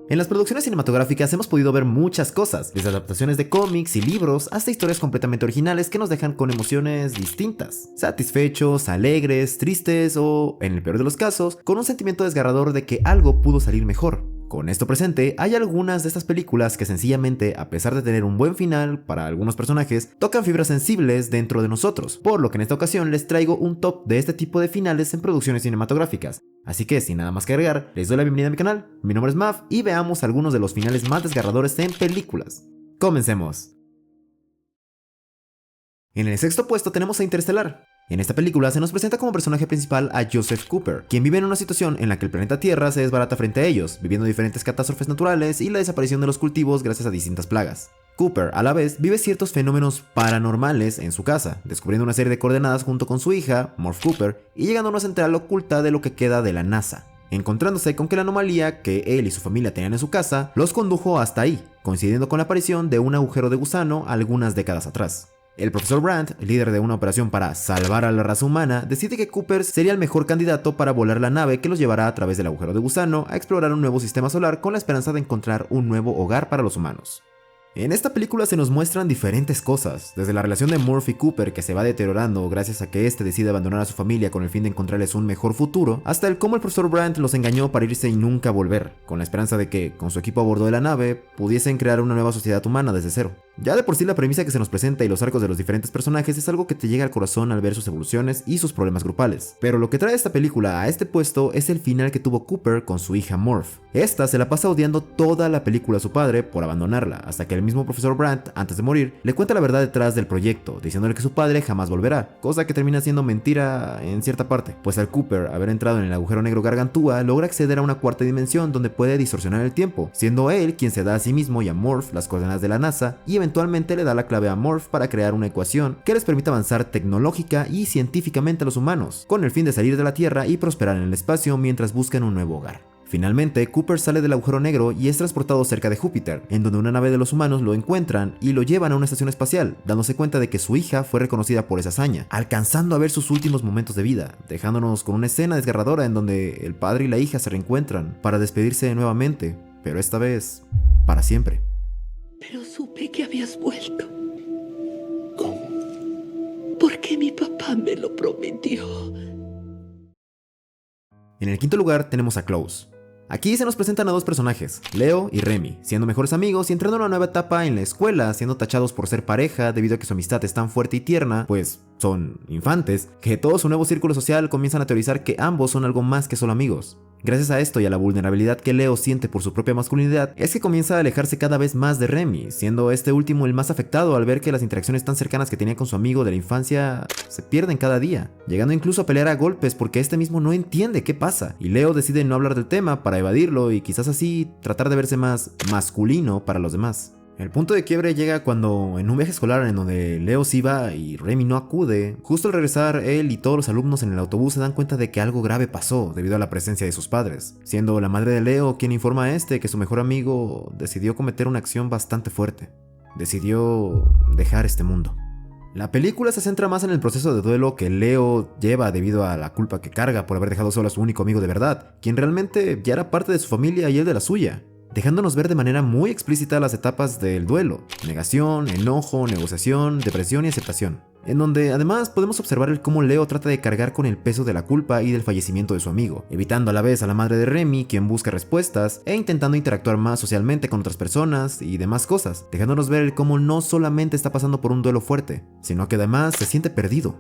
En las producciones cinematográficas hemos podido ver muchas cosas, desde adaptaciones de cómics y libros hasta historias completamente originales que nos dejan con emociones distintas, satisfechos, alegres, tristes o, en el peor de los casos, con un sentimiento desgarrador de que algo pudo salir mejor. Con esto presente, hay algunas de estas películas que sencillamente, a pesar de tener un buen final para algunos personajes, tocan fibras sensibles dentro de nosotros, por lo que en esta ocasión les traigo un top de este tipo de finales en producciones cinematográficas. Así que sin nada más que agregar, les doy la bienvenida a mi canal, mi nombre es Mav y veamos algunos de los finales más desgarradores en películas. Comencemos. En el sexto puesto tenemos a Interestelar. En esta película se nos presenta como personaje principal a Joseph Cooper, quien vive en una situación en la que el planeta Tierra se desbarata frente a ellos, viviendo diferentes catástrofes naturales y la desaparición de los cultivos gracias a distintas plagas. Cooper, a la vez, vive ciertos fenómenos paranormales en su casa, descubriendo una serie de coordenadas junto con su hija, Morph Cooper, y llegando a una central oculta de lo que queda de la NASA, encontrándose con que la anomalía que él y su familia tenían en su casa los condujo hasta ahí, coincidiendo con la aparición de un agujero de gusano algunas décadas atrás. El profesor Brandt, líder de una operación para salvar a la raza humana, decide que Cooper sería el mejor candidato para volar la nave que los llevará a través del agujero de gusano a explorar un nuevo sistema solar con la esperanza de encontrar un nuevo hogar para los humanos. En esta película se nos muestran diferentes cosas, desde la relación de Murphy y Cooper que se va deteriorando gracias a que este decide abandonar a su familia con el fin de encontrarles un mejor futuro, hasta el cómo el profesor Brandt los engañó para irse y nunca volver, con la esperanza de que, con su equipo a bordo de la nave, pudiesen crear una nueva sociedad humana desde cero. Ya de por sí la premisa que se nos presenta y los arcos de los diferentes personajes es algo que te llega al corazón al ver sus evoluciones y sus problemas grupales. Pero lo que trae esta película a este puesto es el final que tuvo Cooper con su hija Morph. Esta se la pasa odiando toda la película a su padre por abandonarla, hasta que el mismo profesor Brandt, antes de morir, le cuenta la verdad detrás del proyecto, diciéndole que su padre jamás volverá, cosa que termina siendo mentira en cierta parte, pues al Cooper haber entrado en el agujero negro Gargantúa logra acceder a una cuarta dimensión donde puede distorsionar el tiempo, siendo él quien se da a sí mismo y a Morph las coordenadas de la NASA y eventualmente le da la clave a Morph para crear una ecuación que les permita avanzar tecnológica y científicamente a los humanos, con el fin de salir de la Tierra y prosperar en el espacio mientras buscan un nuevo hogar. Finalmente, Cooper sale del agujero negro y es transportado cerca de Júpiter, en donde una nave de los humanos lo encuentran y lo llevan a una estación espacial, dándose cuenta de que su hija fue reconocida por esa hazaña, alcanzando a ver sus últimos momentos de vida, dejándonos con una escena desgarradora en donde el padre y la hija se reencuentran para despedirse nuevamente, pero esta vez, para siempre. Pero supe que habías vuelto. ¿Cómo? Porque mi papá me lo prometió. En el quinto lugar tenemos a Klaus. Aquí se nos presentan a dos personajes, Leo y Remy, siendo mejores amigos y entrando a una nueva etapa en la escuela, siendo tachados por ser pareja debido a que su amistad es tan fuerte y tierna, pues son infantes, que todo su nuevo círculo social comienzan a teorizar que ambos son algo más que solo amigos. Gracias a esto y a la vulnerabilidad que Leo siente por su propia masculinidad, es que comienza a alejarse cada vez más de Remy, siendo este último el más afectado al ver que las interacciones tan cercanas que tenía con su amigo de la infancia se pierden cada día, llegando incluso a pelear a golpes porque este mismo no entiende qué pasa, y Leo decide no hablar del tema para evadirlo y quizás así tratar de verse más masculino para los demás. El punto de quiebre llega cuando, en un viaje escolar en donde Leo sí va y Remy no acude, justo al regresar él y todos los alumnos en el autobús se dan cuenta de que algo grave pasó debido a la presencia de sus padres, siendo la madre de Leo quien informa a este que su mejor amigo decidió cometer una acción bastante fuerte. Decidió dejar este mundo. La película se centra más en el proceso de duelo que Leo lleva debido a la culpa que carga por haber dejado solo a su único amigo de verdad, quien realmente ya era parte de su familia y él de la suya, dejándonos ver de manera muy explícita las etapas del duelo: negación, enojo, negociación, depresión y aceptación, en donde además podemos observar el cómo Leo trata de cargar con el peso de la culpa y del fallecimiento de su amigo, evitando a la vez a la madre de Remy, quien busca respuestas, e intentando interactuar más socialmente con otras personas y demás cosas, dejándonos ver el cómo no solamente está pasando por un duelo fuerte, sino que además se siente perdido.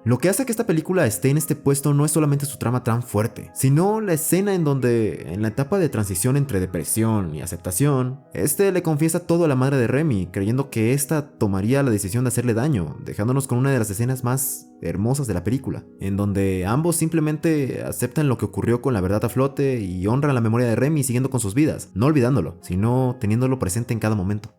Lo que hace que esta película esté en este puesto no es solamente su trama tan fuerte, sino la escena en donde, en la etapa de transición entre depresión y aceptación, este le confiesa todo a la madre de Remy, creyendo que ésta tomaría la decisión de hacerle daño, dejándonos con una de las escenas más hermosas de la película, en donde ambos simplemente aceptan lo que ocurrió con la verdad a flote y honran la memoria de Remy siguiendo con sus vidas, no olvidándolo, sino teniéndolo presente en cada momento.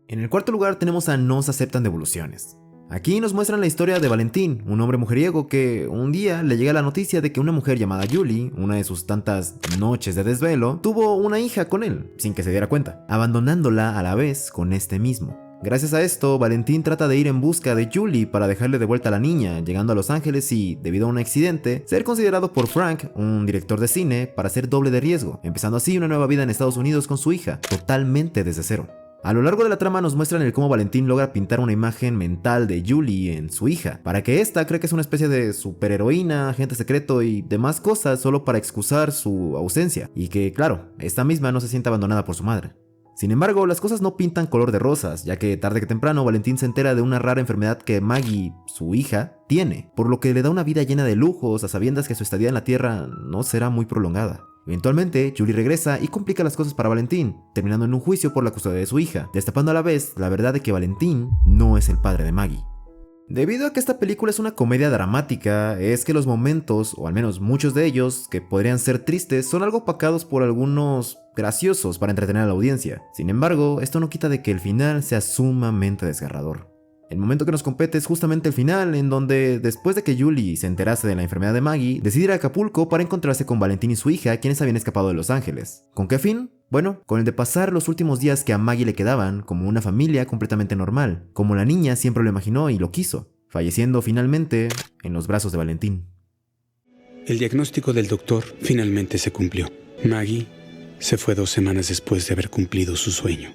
En el cuarto lugar tenemos a No se aceptan devoluciones. Aquí nos muestran la historia de Valentín, un hombre mujeriego que un día le llega la noticia de que una mujer llamada Julie, una de sus tantas noches de desvelo, tuvo una hija con él, sin que se diera cuenta, abandonándola a la vez con este mismo, Gracias a esto, Valentín trata de ir en busca de Julie para dejarle de vuelta a la niña, llegando a Los Ángeles y, debido a un accidente, ser considerado por Frank, un director de cine, para ser doble de riesgo, empezando así una nueva vida en Estados Unidos con su hija, totalmente desde cero. A lo largo de la trama nos muestran el cómo Valentín logra pintar una imagen mental de Julie en su hija, para que ésta cree que es una especie de superheroína, agente secreto y demás cosas solo para excusar su ausencia, y que, claro, esta misma no se sienta abandonada por su madre. Sin embargo, las cosas no pintan color de rosas, ya que tarde que temprano Valentín se entera de una rara enfermedad que Maggie, su hija, tiene, por lo que le da una vida llena de lujos a sabiendas que su estadía en la Tierra no será muy prolongada. Eventualmente, Julie regresa y complica las cosas para Valentín, terminando en un juicio por la custodia de su hija, destapando a la vez la verdad de que Valentín no es el padre de Maggie. Debido a que esta película es una comedia dramática, es que los momentos, o al menos muchos de ellos, que podrían ser tristes, son algo opacados por algunos graciosos para entretener a la audiencia. Sin embargo, esto no quita de que el final sea sumamente desgarrador. El momento que nos compete es justamente el final, en donde, después de que Julie se enterase de la enfermedad de Maggie, decide ir a Acapulco para encontrarse con Valentín y su hija, quienes habían escapado de Los Ángeles. ¿Con qué fin? Bueno, con el de pasar los últimos días que a Maggie le quedaban como una familia completamente normal, como la niña siempre lo imaginó y lo quiso, falleciendo finalmente en los brazos de Valentín. El diagnóstico del doctor finalmente se cumplió. Maggie se fue 2 semanas después de haber cumplido su sueño.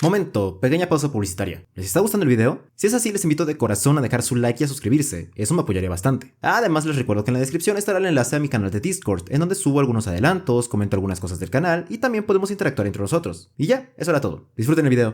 Momento, pequeña pausa publicitaria. ¿Les está gustando el video? Si es así, les invito de corazón a dejar su like y a suscribirse, eso me apoyaría bastante. Además, les recuerdo que en la descripción estará el enlace a mi canal de Discord, en donde subo algunos adelantos, comento algunas cosas del canal y también podemos interactuar entre nosotros. Y ya, eso era todo. Disfruten el video.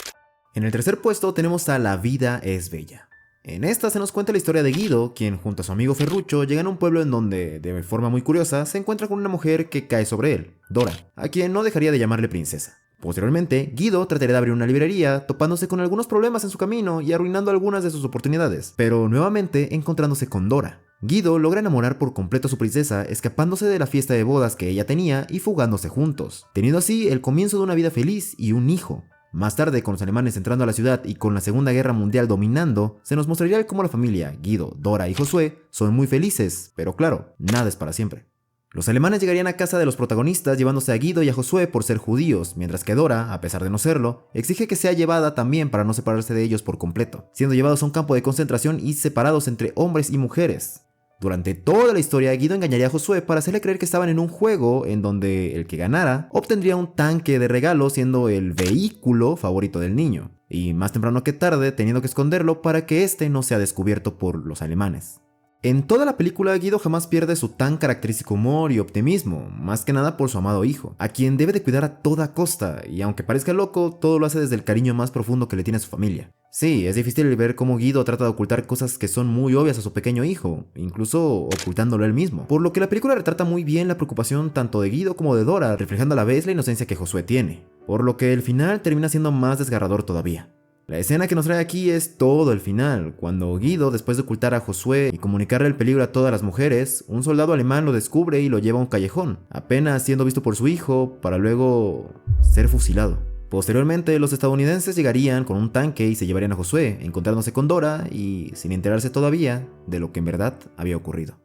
En el tercer puesto tenemos a La vida es bella. En esta se nos cuenta la historia de Guido, quien junto a su amigo Ferruccio llegan a un pueblo en donde, de forma muy curiosa, se encuentra con una mujer que cae sobre él, Dora, a quien no dejaría de llamarle princesa. Posteriormente, Guido trataría de abrir una librería, topándose con algunos problemas en su camino y arruinando algunas de sus oportunidades, pero nuevamente encontrándose con Dora. Guido logra enamorar por completo a su princesa, escapándose de la fiesta de bodas que ella tenía y fugándose juntos, teniendo así el comienzo de una vida feliz y un hijo. Más tarde, con los alemanes entrando a la ciudad y con la Segunda Guerra Mundial dominando, se nos mostraría cómo la familia, Guido, Dora y Josué, son muy felices, pero claro, nada es para siempre. Los alemanes llegarían a casa de los protagonistas llevándose a Guido y a Josué por ser judíos, mientras que Dora, a pesar de no serlo, exige que sea llevada también para no separarse de ellos por completo, siendo llevados a un campo de concentración y separados entre hombres y mujeres. Durante toda la historia, Guido engañaría a Josué para hacerle creer que estaban en un juego en donde el que ganara obtendría un tanque de regalo siendo el vehículo favorito del niño, y más temprano que tarde teniendo que esconderlo para que este no sea descubierto por los alemanes. En toda la película, Guido jamás pierde su tan característico humor y optimismo, más que nada por su amado hijo, a quien debe de cuidar a toda costa, y aunque parezca loco, todo lo hace desde el cariño más profundo que le tiene a su familia. Sí, es difícil ver cómo Guido trata de ocultar cosas que son muy obvias a su pequeño hijo, incluso ocultándolo él mismo, por lo que la película retrata muy bien la preocupación tanto de Guido como de Dora, reflejando a la vez la inocencia que Josué tiene, por lo que el final termina siendo más desgarrador todavía. La escena que nos trae aquí es todo el final, cuando Guido, después de ocultar a Josué y comunicarle el peligro a todas las mujeres, un soldado alemán lo descubre y lo lleva a un callejón, apenas siendo visto por su hijo, para luego ser fusilado. Posteriormente, los estadounidenses llegarían con un tanque y se llevarían a Josué, encontrándose con Dora y sin enterarse todavía de lo que en verdad había ocurrido.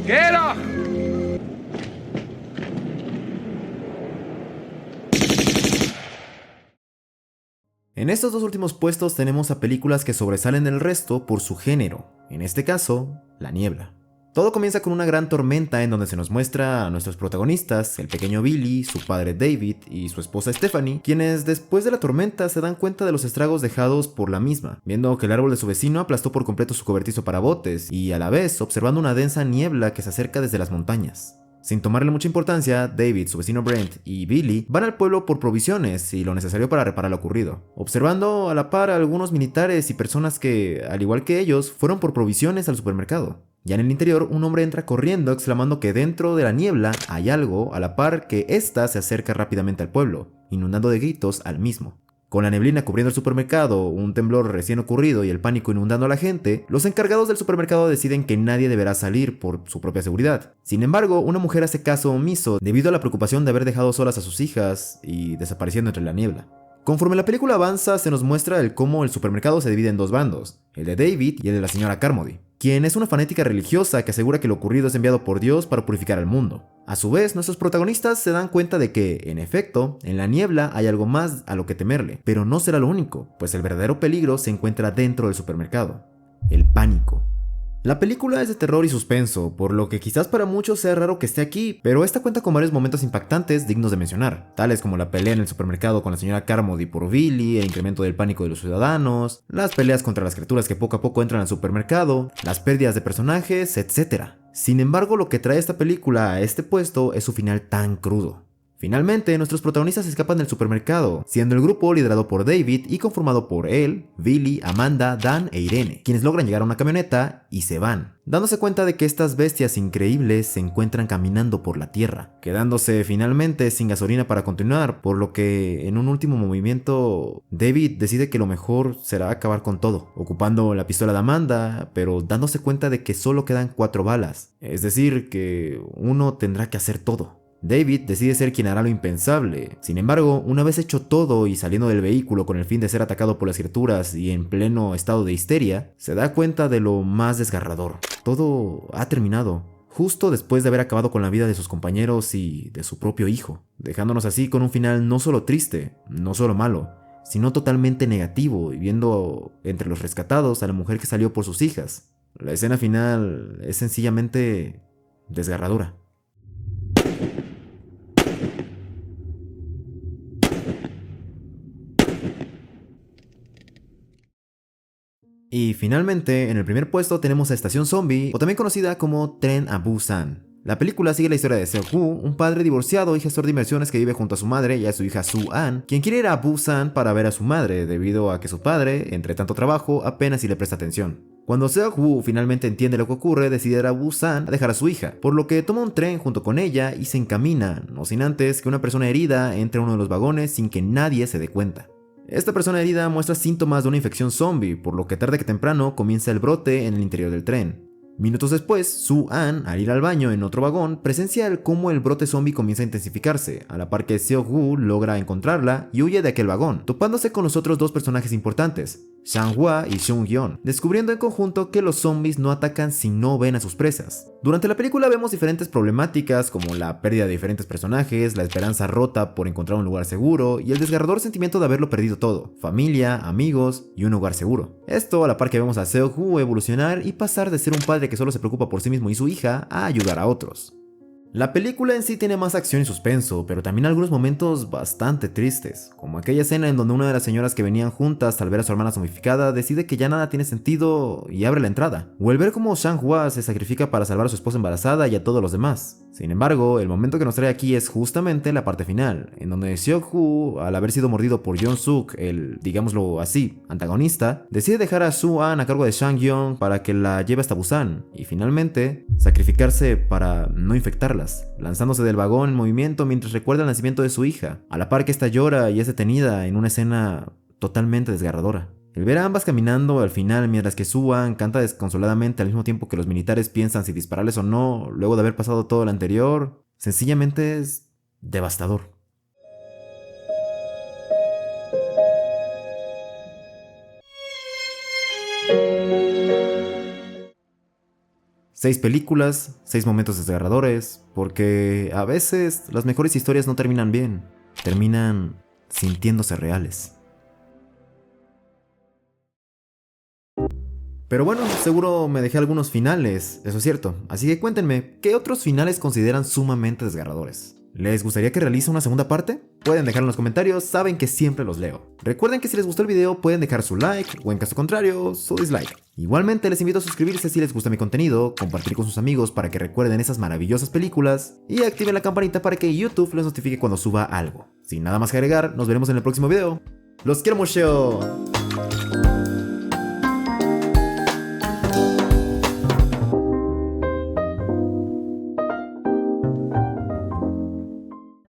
¡Quiero! En estos dos últimos puestos tenemos a películas que sobresalen del resto por su género, en este caso, La Niebla. Todo comienza con una gran tormenta en donde se nos muestra a nuestros protagonistas, el pequeño Billy, su padre David y su esposa Stephanie, quienes después de la tormenta se dan cuenta de los estragos dejados por la misma, viendo que el árbol de su vecino aplastó por completo su cobertizo para botes y a la vez observando una densa niebla que se acerca desde las montañas. Sin tomarle mucha importancia, David, su vecino Brent y Billy van al pueblo por provisiones y lo necesario para reparar lo ocurrido, observando a la par a algunos militares y personas que, al igual que ellos, fueron por provisiones al supermercado. Ya en el interior, un hombre entra corriendo exclamando que dentro de la niebla hay algo, a la par que ésta se acerca rápidamente al pueblo, inundando de gritos al mismo. Con la neblina cubriendo el supermercado, un temblor recién ocurrido y el pánico inundando a la gente, los encargados del supermercado deciden que nadie deberá salir por su propia seguridad. Sin embargo, una mujer hace caso omiso debido a la preocupación de haber dejado solas a sus hijas y desapareciendo entre la niebla. Conforme la película avanza, se nos muestra el cómo el supermercado se divide en dos bandos, el de David y el de la señora Carmody, quien es una fanática religiosa que asegura que lo ocurrido es enviado por Dios para purificar al mundo. A su vez, nuestros protagonistas se dan cuenta de que, en efecto, en la niebla hay algo más a lo que temerle, pero no será lo único, pues el verdadero peligro se encuentra dentro del supermercado: el pánico. La película es de terror y suspenso, por lo que quizás para muchos sea raro que esté aquí, pero esta cuenta con varios momentos impactantes dignos de mencionar, tales como la pelea en el supermercado con la señora Carmody por Billy, el incremento del pánico de los ciudadanos, las peleas contra las criaturas que poco a poco entran al supermercado, las pérdidas de personajes, etc. Sin embargo, lo que trae esta película a este puesto es su final tan crudo. Finalmente, nuestros protagonistas escapan del supermercado, siendo el grupo liderado por David y conformado por él, Billy, Amanda, Dan e Irene, quienes logran llegar a una camioneta y se van, dándose cuenta de que estas bestias increíbles se encuentran caminando por la tierra, quedándose finalmente sin gasolina para continuar, por lo que en un último movimiento, David decide que lo mejor será acabar con todo, ocupando la pistola de Amanda, pero dándose cuenta de que solo quedan 4 balas, es decir, que uno tendrá que hacer todo. David decide ser quien hará lo impensable. Sin embargo, una vez hecho todo y saliendo del vehículo con el fin de ser atacado por las criaturas y en pleno estado de histeria, se da cuenta de lo más desgarrador. Todo ha terminado, justo después de haber acabado con la vida de sus compañeros y de su propio hijo, dejándonos así con un final no solo triste, no solo malo, sino totalmente negativo, y viendo entre los rescatados a la mujer que salió por sus hijas. La escena final es sencillamente desgarradora. Y finalmente, en el primer puesto tenemos a Estación Zombie, o también conocida como Tren a Busan. La película sigue la historia de Seok-woo, un padre divorciado y gestor de inversiones que vive junto a su madre y a su hija Soo-an, quien quiere ir a Busan para ver a su madre, debido a que su padre, entre tanto trabajo, apenas si le presta atención. Cuando Seok-woo finalmente entiende lo que ocurre, decide ir a Busan a dejar a su hija, por lo que toma un tren junto con ella y se encamina, no sin antes que una persona herida entre uno de los vagones sin que nadie se dé cuenta. Esta persona herida muestra síntomas de una infección zombie, por lo que tarde que temprano comienza el brote en el interior del tren. Minutos después, Soo-an, al ir al baño en otro vagón, presencia cómo el brote zombie comienza a intensificarse, a la par que Seok-woo logra encontrarla y huye de aquel vagón, topándose con los otros dos personajes importantes, Sang-hwa y Seung-yeon, descubriendo en conjunto que los zombies no atacan si no ven a sus presas. Durante la película vemos diferentes problemáticas como la pérdida de diferentes personajes, la esperanza rota por encontrar un lugar seguro y el desgarrador sentimiento de haberlo perdido todo: familia, amigos y un hogar seguro. Esto a la par que vemos a Seok-woo evolucionar y pasar de ser un padre que solo se preocupa por sí mismo y su hija a ayudar a otros. La película en sí tiene más acción y suspenso, pero también algunos momentos bastante tristes, como aquella escena en donde una de las señoras que venían juntas al ver a su hermana zombificada decide que ya nada tiene sentido y abre la entrada, o el ver cómo Sang-hwa se sacrifica para salvar a su esposa embarazada y a todos los demás. Sin embargo, el momento que nos trae aquí es justamente la parte final, en donde Seok-woo, al haber sido mordido por Yeon-suk, el, digámoslo así, antagonista, decide dejar a Soo-an a cargo de Sang-yeon para que la lleve hasta Busan, y finalmente sacrificarse para no infectarlas, lanzándose del vagón en movimiento mientras recuerda el nacimiento de su hija, a la par que esta llora y es detenida en una escena totalmente desgarradora. El ver a ambas caminando al final mientras que Soo-an canta desconsoladamente al mismo tiempo que los militares piensan si dispararles o no luego de haber pasado todo lo anterior, sencillamente es devastador. Seis películas, 6 momentos desgarradores, porque a veces las mejores historias no terminan bien, terminan sintiéndose reales. Pero bueno, seguro me dejé algunos finales, eso es cierto, así que cuéntenme, ¿qué otros finales consideran sumamente desgarradores? ¿Les gustaría que realice una segunda parte? Pueden dejarlo en los comentarios, saben que siempre los leo. Recuerden que si les gustó el video pueden dejar su like, o en caso contrario, su dislike. Igualmente les invito a suscribirse si les gusta mi contenido, compartir con sus amigos para que recuerden esas maravillosas películas, y activen la campanita para que YouTube les notifique cuando suba algo. Sin nada más que agregar, nos veremos en el próximo video. ¡Los quiero mucho!